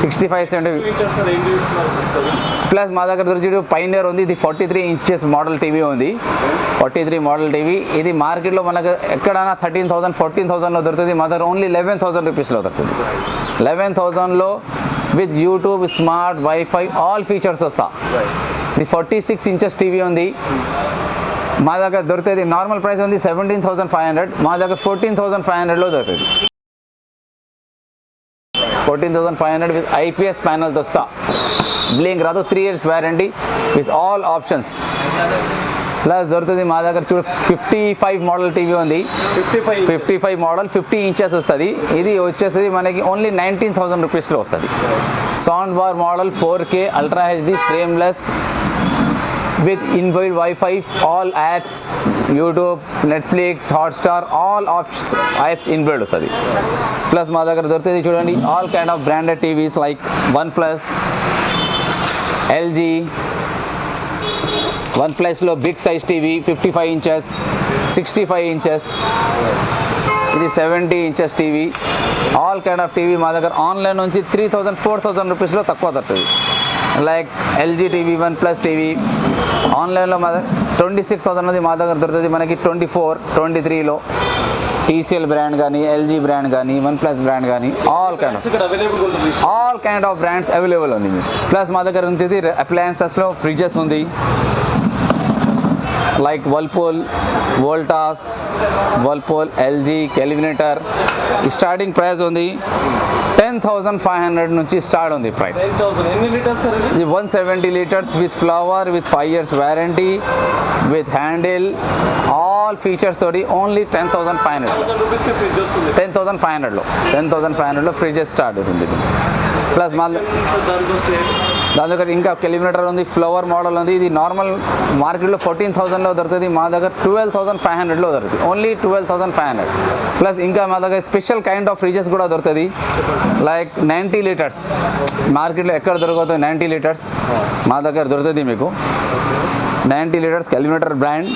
65-70 plus మా దగ్గర దొరికి పైనియర్ ఉంది. ఇది 43 ఇంచెస్ మోడల్ టీవీ ఉంది. 43 మోడల్ టీవీ. ఇది మార్కెట్లో మనకు ఎక్కడైనా 13,000 14,000లో దొరుకుతుంది. మా దగ్గర ఓన్లీ 11,000 రూపీస్లో దొరుకుతుంది. 11,000లో with YouTube, smart, WiFi, all features వస్తా. ఇది 46 ఇంచెస్ టీవీ ఉంది. మా దగ్గర దొరుకుతుంది. నార్మల్ ప్రైస్ ఉంది 17,500. మా దగ్గర 14,500లో దొరుకుతుంది. 14,500 విత్ ఐపీఎస్ ప్యానల్తో వస్తా. బ్లింక్ రాదు. 3 years warranty with all options. Plus దొరుకుతుంది మా దగ్గర 55 మోడల్ టీవీ ఉంది. 55 మోడల్ 50 ఇంచెస్ వస్తుంది. ఇది వచ్చేస్తుంది మనకి ఓన్లీ 19,000 రూపీస్లో వస్తుంది. Sound bar model 4K ultra HD frameless with inbuilt Wi-Fi, all apps, YouTube, Netflix, Hotstar, all apps inbuilt వస్తుంది. ప్లస్ మా దగ్గర దొరుకుతుంది చూడండి all kind of branded TVs like OnePlus, LG. OnePlusలో big size TV 55 inches, 65 inches, ఇది 70 inches TV. All kind of TV మా దగ్గర online నుంచి 3,000 4,000 రూపీస్లో తక్కువ దొరుకుతుంది. Like LG TV, OnePlus TV ఆన్లైన్లో మా దగ్గర 26,000 ఉంది. మా దగ్గర దొరుకుతుంది మనకి 24, 23లో. టీసీఎల్ బ్రాండ్ కానీ, ఎల్జీ బ్రాండ్ కానీ, OnePlus బ్రాండ్ కానీ all kind of brands available ఉంది. ప్లస్ మా దగ్గర వచ్చేసి అప్లయన్సెస్లో ఫ్రిడ్జెస్ ఉంది like Voltas, LG, Kelvinator. Starting price ఉంది 10,500 నుంచి స్టార్ట్ ఉంది price. 170 litres with flower, with 5 years warranty, with handle, all features తోటి ఓన్లీ 10,500. 10,500లో ఫ్రిడ్జెస్ స్టార్ట్ అవుతుంది. ప్లస్ మా దాని దగ్గర ఇంకా కెలిమినేటర్ ఉంది, ఫ్లవర్ మోడల్ ఉంది. ఇది నార్మల్ మార్కెట్లో 14,000లో దొరుకుతుంది. మా దగ్గర 12,500లో దొరుకుతుంది. ఓన్లీ 12,500. ప్లస్ ఇంకా మా దగ్గర స్పెషల్ కైండ్ ఆఫ్ ఫ్రిడ్జెస్ కూడా దొరుకుతుంది లైక్ 90 లీటర్స్. మార్కెట్లో ఎక్కడ దొరుకుతుంది 90 లీటర్స్ మా దగ్గర దొరుకుతుంది మీకు. 90 లీటర్స్ కెలిమినేటర్ బ్రాండ్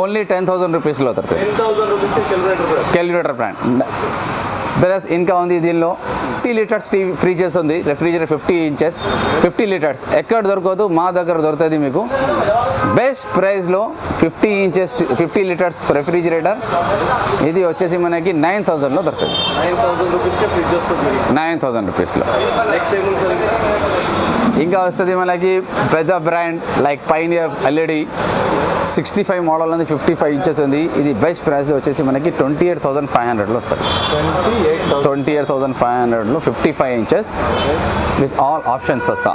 ఓన్లీ 10,000 రూపీస్లో దొరుకుతుంది. కెలిమినేటర్ బ్రాండ్. ప్లస్ ఇంకా ఉంది దీనిలో 50 లీటర్స్ టీవీ ఫ్రిడ్జెస్ ఉంది. రెఫ్రిజిరేటర్ 50 ఇంచెస్ 50 లీటర్స్ ఎక్కడ దొరకదు, మా దగ్గర దొరుకుతుంది మీకు బెస్ట్ ప్రైస్లో. 50 ఇంచెస్ 50 లీటర్స్ రెఫ్రిజిరేటర్ ఇది వచ్చేసి మనకి 9,000లో దొరుకుతుంది. 9,000 రూపీస్లో. ఇంకా వస్తుంది మనకి పెద్ద brand like pioneer LED 65 model ఉంది. 55 ఇంచెస్ ఉంది. ఇది బెస్ట్ ప్రైస్లో వచ్చేసి మనకి 28,500లో వస్తుంది. 28,500లో 55 ఇంచెస్ విత్ ఆల్ ఆప్షన్స్ వస్తా.